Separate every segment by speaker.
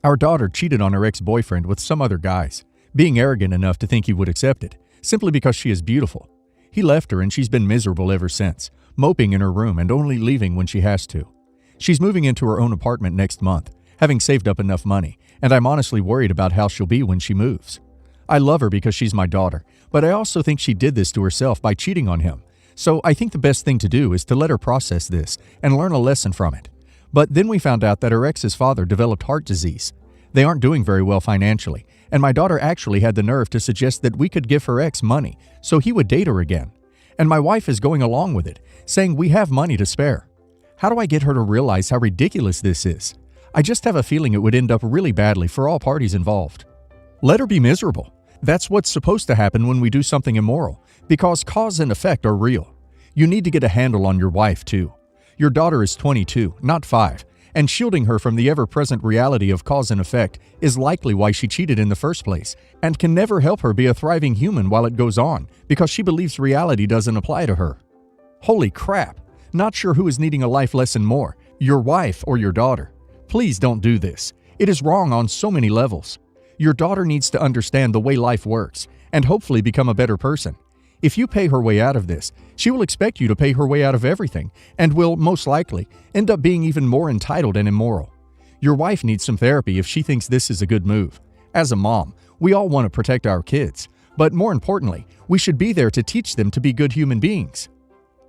Speaker 1: Our daughter cheated on her ex-boyfriend with some other guys, being arrogant enough to think he would accept it, simply because she is beautiful. He left her and she's been miserable ever since, moping in her room and only leaving when she has to. She's moving into her own apartment next month, having saved up enough money, and I'm honestly worried about how she'll be when she moves. I love her because she's my daughter, but I also think she did this to herself by cheating on him. So I think the best thing to do is to let her process this and learn a lesson from it. But then we found out that her ex's father developed heart disease. They aren't doing very well financially, and my daughter actually had the nerve to suggest that we could give her ex money so he would date her again. And my wife is going along with it, saying we have money to spare. How do I get her to realize how ridiculous this is? I just have a feeling it would end up really badly for all parties involved. Let her be miserable. That's what's supposed to happen when we do something immoral, because cause and effect are real. You need to get a handle on your wife, too. Your daughter is 22, not 5, and shielding her from the ever-present reality of cause and effect is likely why she cheated in the first place, and can never help her be a thriving human while it goes on, because she believes reality doesn't apply to her. Holy crap! Not sure who is needing a life lesson more, your wife or your daughter. Please don't do this. It is wrong on so many levels. Your daughter needs to understand the way life works, and hopefully become a better person. If you pay her way out of this, she will expect you to pay her way out of everything, and will, most likely, end up being even more entitled and immoral. Your wife needs some therapy if she thinks this is a good move. As a mom, we all want to protect our kids, but more importantly, we should be there to teach them to be good human beings.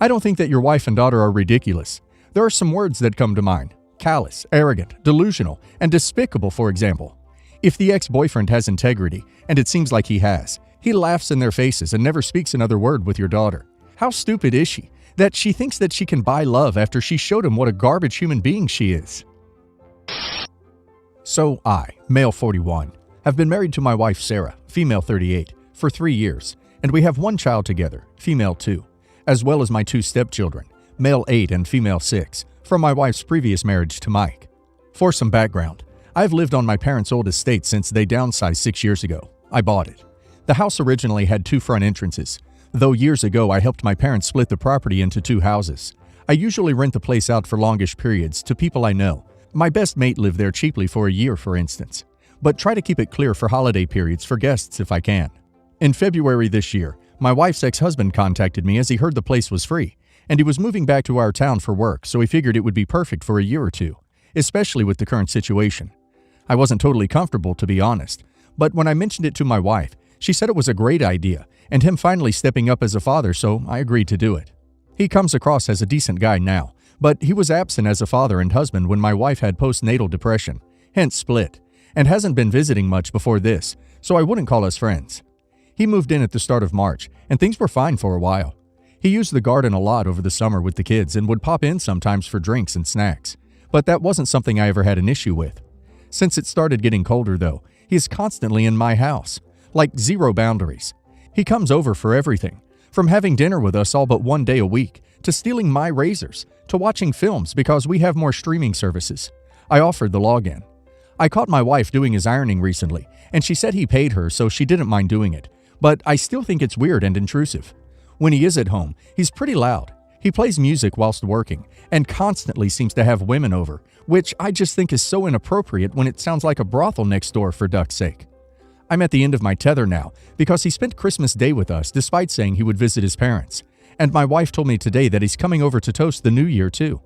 Speaker 1: I don't think that your wife and daughter are ridiculous. There are some words that come to mind: callous, arrogant, delusional, and despicable, for example. If the ex-boyfriend has integrity, and it seems like he has, he laughs in their faces and never speaks another word with your daughter. How stupid is she, that she thinks that she can buy love after she showed him what a garbage human being she is? So I, male 41, have been married to my wife Sarah, female 38, for 3 years, and we have one child together, female 2, as well as my 2 stepchildren, male 8 and female 6, from my wife's previous marriage to Mike. For some background, I've lived on my parents' old estate since they downsized 6 years ago. I bought it. The house originally had 2 front entrances, though years ago I helped my parents split the property into 2 houses. I usually rent the place out for longish periods to people I know. My best mate lived there cheaply for a year, for instance, but try to keep it clear for holiday periods for guests if I can. In February this year, my wife's ex-husband contacted me as he heard the place was free, and he was moving back to our town for work, so he figured it would be perfect for a year or 2, especially with the current situation. I wasn't totally comfortable, to be honest, but when I mentioned it to my wife, she said it was a great idea, and him finally stepping up as a father, so I agreed to do it. He comes across as a decent guy now, but he was absent as a father and husband when my wife had postnatal depression, hence split, and hasn't been visiting much before this, so I wouldn't call us friends. He moved in at the start of March, and things were fine for a while. He used the garden a lot over the summer with the kids and would pop in sometimes for drinks and snacks, but that wasn't something I ever had an issue with. Since it started getting colder, though, he is constantly in my house, like zero boundaries. He comes over for everything, from having dinner with us all but 1 day a week, to stealing my razors, to watching films because we have more streaming services. I offered the login. I caught my wife doing his ironing recently, and she said he paid her, so she didn't mind doing it, but I still think it's weird and intrusive. When he is at home, he's pretty loud. He plays music whilst working, and constantly seems to have women over, which I just think is so inappropriate when it sounds like a brothel next door, for duck's sake. I'm at the end of my tether now, because he spent Christmas Day with us despite saying he would visit his parents, and my wife told me today that he's coming over to toast the New Year too.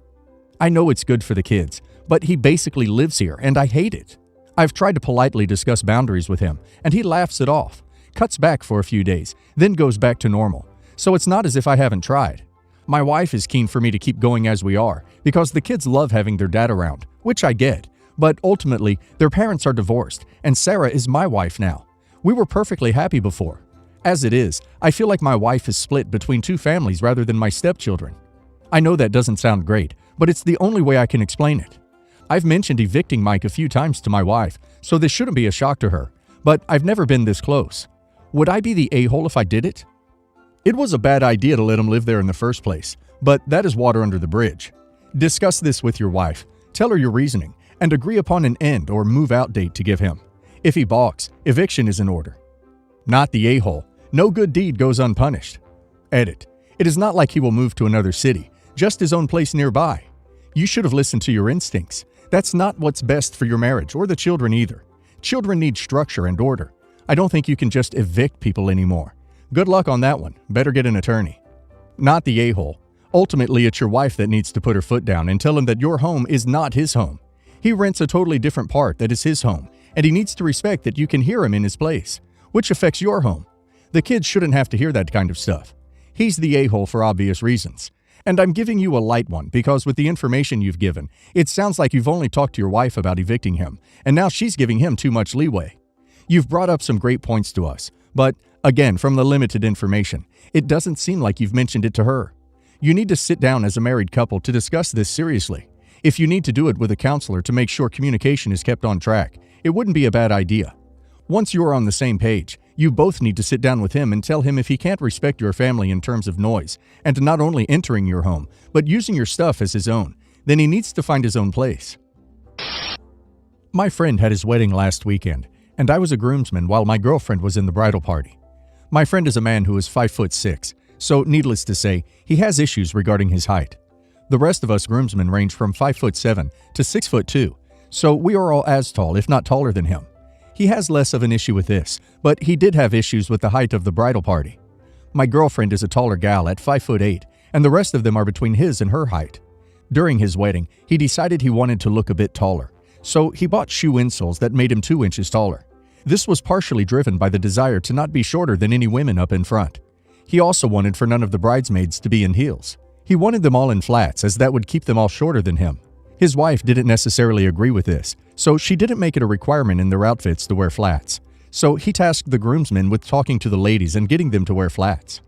Speaker 1: I know it's good for the kids, but he basically lives here, and I hate it. I've tried to politely discuss boundaries with him, and he laughs it off, cuts back for a few days, then goes back to normal, so it's not as if I haven't tried. My wife is keen for me to keep going as we are, because the kids love having their dad around, which I get, but ultimately, their parents are divorced, and Sarah is my wife now. We were perfectly happy before. As it is, I feel like my wife is split between 2 families rather than my stepchildren. I know that doesn't sound great, but it's the only way I can explain it. I've mentioned evicting Mike a few times to my wife, so this shouldn't be a shock to her, but I've never been this close. Would I be the a-hole if I did it? It was a bad idea to let him live there in the first place, but that is water under the bridge. Discuss this with your wife, tell her your reasoning, and agree upon an end or move-out date to give him. If he balks, eviction is in order. Not the a-hole. No good deed goes unpunished. Edit. It is not like he will move to another city, just his own place nearby. You should have listened to your instincts. That's not what's best for your marriage or the children either. Children need structure and order. I don't think you can just evict people anymore. Good luck on that one. Better get an attorney. Not the a-hole. Ultimately, it's your wife that needs to put her foot down and tell him that your home is not his home. He rents a totally different part that is his home, and he needs to respect that you can hear him in his place, which affects your home. The kids shouldn't have to hear that kind of stuff. He's the a-hole for obvious reasons. And I'm giving you a light one because with the information you've given, it sounds like you've only talked to your wife about evicting him, and now she's giving him too much leeway. You've brought up some great points to us, but again, from the limited information, it doesn't seem like you've mentioned it to her. You need to sit down as a married couple to discuss this seriously. If you need to do it with a counselor to make sure communication is kept on track, it wouldn't be a bad idea. Once you're on the same page, you both need to sit down with him and tell him if he can't respect your family in terms of noise, and not only entering your home, but using your stuff as his own, then he needs to find his own place. My friend had his wedding last weekend, and I was a groomsman while my girlfriend was in the bridal party. My friend is a man who is 5'6", so needless to say, he has issues regarding his height. The rest of us groomsmen range from 5'7" to 6'2", so we are all as tall, if not taller than him. He has less of an issue with this, but he did have issues with the height of the bridal party. My girlfriend is a taller gal at 5'8", and the rest of them are between his and her height. During his wedding, he decided he wanted to look a bit taller, so he bought shoe insoles that made him 2 inches taller. This was partially driven by the desire to not be shorter than any women up in front. He also wanted for none of the bridesmaids to be in heels. He wanted them all in flats, as that would keep them all shorter than him. His wife didn't necessarily agree with this, so she didn't make it a requirement in their outfits to wear flats. So he tasked the groomsmen with talking to the ladies and getting them to wear flats.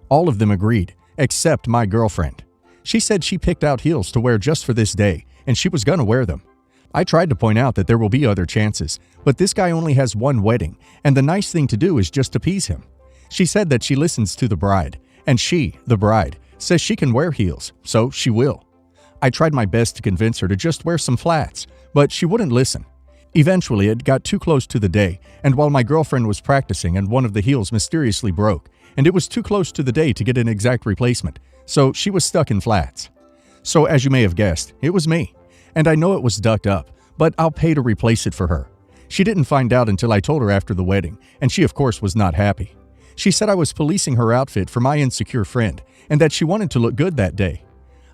Speaker 1: All of them agreed, except my girlfriend. She said she picked out heels to wear just for this day, and she was gonna wear them. I tried to point out that there will be other chances, but this guy only has one wedding, and the nice thing to do is just appease him. She said that she listens to the bride, and she, the bride, says she can wear heels, so she will. I tried my best to convince her to just wear some flats, but she wouldn't listen. Eventually, it got too close to the day, and while my girlfriend was practicing and one of the heels mysteriously broke, and it was too close to the day to get an exact replacement, so she was stuck in flats. So as you may have guessed, it was me. And I know it was ducked up, but I'll pay to replace it for her. She didn't find out until I told her after the wedding, and she of course was not happy. She said I was policing her outfit for my insecure friend, and that she wanted to look good that day.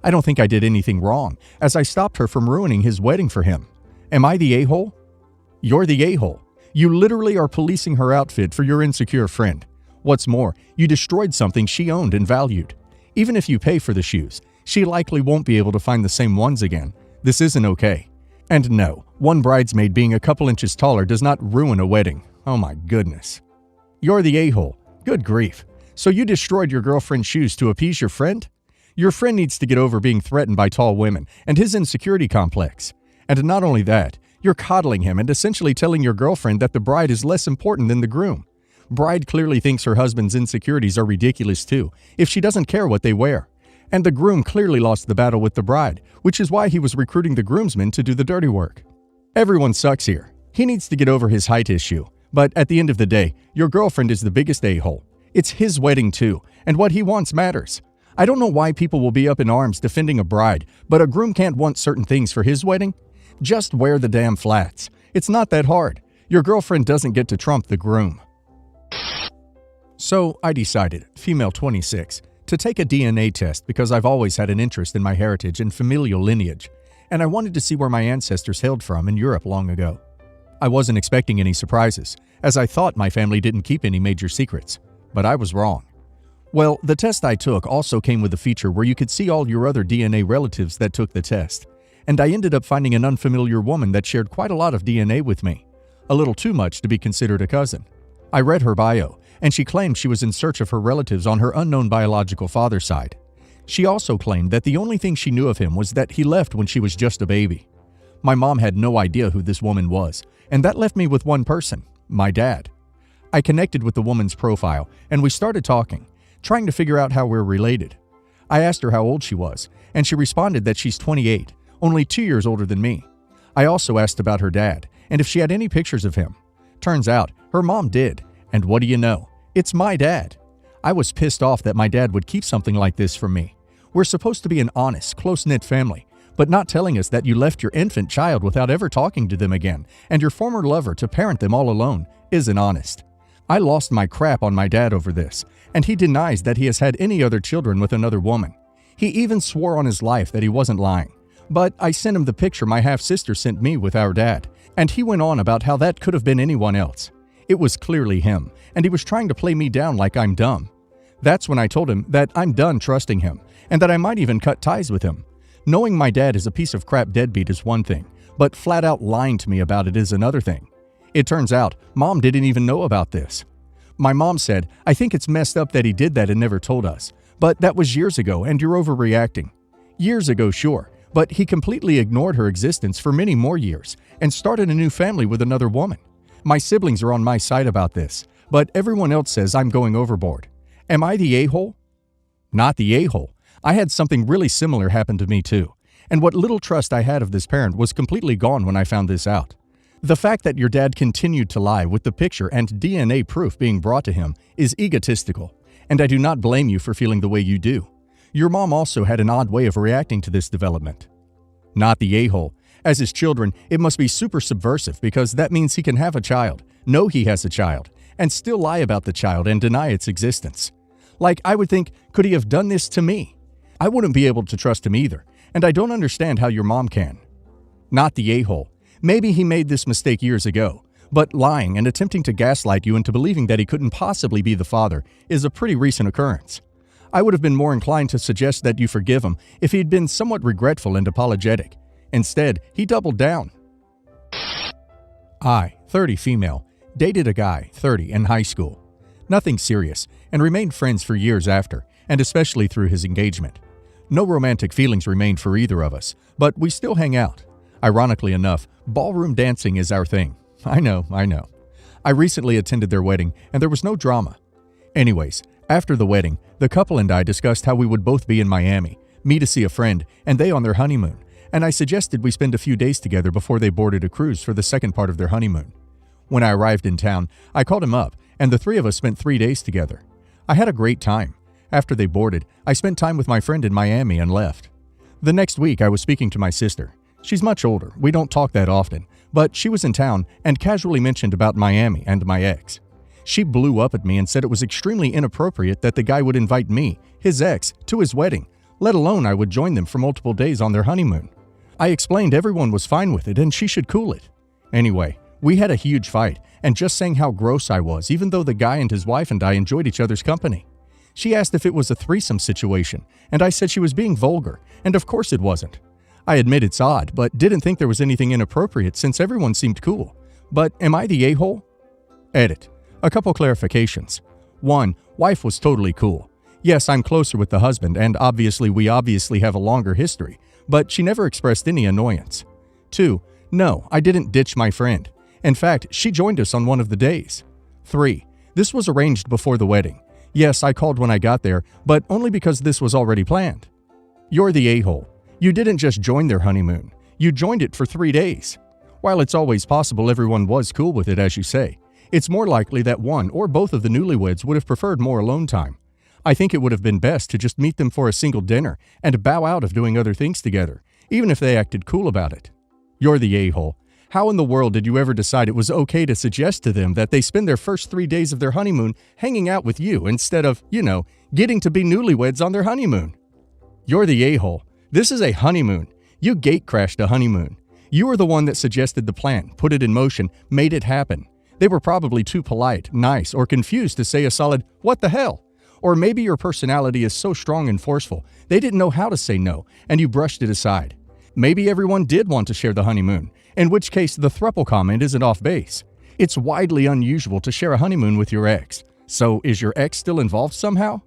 Speaker 1: I don't think I did anything wrong, as I stopped her from ruining his wedding for him. Am I the a-hole? You're the a-hole. You literally are policing her outfit for your insecure friend. What's more, you destroyed something she owned and valued. Even if you pay for the shoes, she likely won't be able to find the same ones again. This isn't okay. And no, one bridesmaid being a couple inches taller does not ruin a wedding. Oh my goodness. You're the a-hole. Good grief. So you destroyed your girlfriend's shoes to appease your friend? Your friend needs to get over being threatened by tall women and his insecurity complex. And not only that, you're coddling him and essentially telling your girlfriend that the bride is less important than the groom. Bride clearly thinks her husband's insecurities are ridiculous too, if she doesn't care what they wear. And the groom clearly lost the battle with the bride, which is why he was recruiting the groomsmen to do the dirty work. Everyone sucks here. He needs to get over his height issue. But at the end of the day, your girlfriend is the biggest a-hole. It's his wedding too, and what he wants matters. I don't know why people will be up in arms defending a bride, but a groom can't want certain things for his wedding? Just wear the damn flats. It's not that hard. Your girlfriend doesn't get to trump the groom. So I decided, female 26, to take a DNA test because I've always had an interest in my heritage and familial lineage, and I wanted to see where my ancestors hailed from in Europe long ago. I wasn't expecting any surprises, as I thought my family didn't keep any major secrets, but I was wrong. Well, the test I took also came with a feature where you could see all your other DNA relatives that took the test, and I ended up finding an unfamiliar woman that shared quite a lot of DNA with me, a little too much to be considered a cousin. I read her bio, and she claimed she was in search of her relatives on her unknown biological father's side. She also claimed that the only thing she knew of him was that he left when she was just a baby. My mom had no idea who this woman was, and that left me with one person, my dad. I connected with the woman's profile, and we started talking, trying to figure out how we're related. I asked her how old she was, and she responded that she's 28, only 2 years older than me. I also asked about her dad, and if she had any pictures of him. Turns out, her mom did, and what do you know? It's my dad. I was pissed off that my dad would keep something like this from me. We're supposed to be an honest, close-knit family, but not telling us that you left your infant child without ever talking to them again and your former lover to parent them all alone isn't honest. I lost my crap on my dad over this, and he denies that he has had any other children with another woman. He even swore on his life that he wasn't lying. But I sent him the picture my half-sister sent me with our dad, and he went on about how that could have been anyone else. It was clearly him, and he was trying to play me down like I'm dumb. That's when I told him that I'm done trusting him, and that I might even cut ties with him. Knowing my dad is a piece of crap deadbeat is one thing, but flat out lying to me about it is another thing. It turns out, Mom didn't even know about this. My mom said, "I think it's messed up that he did that and never told us. But that was years ago and you're overreacting." Years ago, sure, but he completely ignored her existence for many more years and started a new family with another woman. My siblings are on my side about this, but everyone else says I'm going overboard. Am I the a-hole? Not the a-hole. I had something really similar happen to me too, and what little trust I had of this parent was completely gone when I found this out. The fact that your dad continued to lie with the picture and DNA proof being brought to him is egotistical, and I do not blame you for feeling the way you do. Your mom also had an odd way of reacting to this development. Not the a-hole. As his children, it must be super subversive because that means he can have a child, know he has a child, and still lie about the child and deny its existence. Like, I would think, could he have done this to me? I wouldn't be able to trust him either, and I don't understand how your mom can. Not the a-hole. Maybe he made this mistake years ago, but lying and attempting to gaslight you into believing that he couldn't possibly be the father is a pretty recent occurrence. I would have been more inclined to suggest that you forgive him if he had been somewhat regretful and apologetic. Instead, he doubled down. I, 30 female, dated a guy, 30, in high school. Nothing serious, and remained friends for years after, and especially through his engagement. No romantic feelings remained for either of us, but we still hang out. Ironically enough, ballroom dancing is our thing. I know. I recently attended their wedding, and there was no drama. Anyways, after the wedding, the couple and I discussed how we would both be in Miami, me to see a friend, and they on their honeymoon, and I suggested we spend a few days together before they boarded a cruise for the second part of their honeymoon. When I arrived in town, I called him up, and the three of us spent 3 days together. I had a great time. After they boarded, I spent time with my friend in Miami and left. The next week, I was speaking to my sister. She's much older, we don't talk that often, but she was in town and casually mentioned about Miami and my ex. She blew up at me and said it was extremely inappropriate that the guy would invite me, his ex, to his wedding, let alone I would join them for multiple days on their honeymoon. I explained everyone was fine with it and she should cool it. Anyway, we had a huge fight and just saying how gross I was, even though the guy and his wife and I enjoyed each other's company. She asked if it was a threesome situation, and I said she was being vulgar, and of course it wasn't. I admit it's odd, but didn't think there was anything inappropriate since everyone seemed cool. But am I the a-hole? Edit. A couple clarifications. 1. Wife was totally cool. Yes, I'm closer with the husband, and we obviously have a longer history, but she never expressed any annoyance. 2. No, I didn't ditch my friend. In fact, she joined us on one of the days. 3. This was arranged before the wedding. Yes, I called when I got there, but only because this was already planned. You're the a-hole. You didn't just join their honeymoon. You joined it for 3 days. While it's always possible everyone was cool with it, as you say, it's more likely that one or both of the newlyweds would have preferred more alone time. I think it would have been best to just meet them for a single dinner and bow out of doing other things together, even if they acted cool about it. You're the a-hole. How in the world did you ever decide it was okay to suggest to them that they spend their first 3 days of their honeymoon hanging out with you instead of, getting to be newlyweds on their honeymoon? You're the a-hole. This is a honeymoon. You gate-crashed a honeymoon. You were the one that suggested the plan, put it in motion, made it happen. They were probably too polite, nice, or confused to say a solid, "What the hell?" Or maybe your personality is so strong and forceful, they didn't know how to say no, and you brushed it aside. Maybe everyone did want to share the honeymoon, in which case the throuple comment isn't off base. It's widely unusual to share a honeymoon with your ex. So is your ex still involved somehow?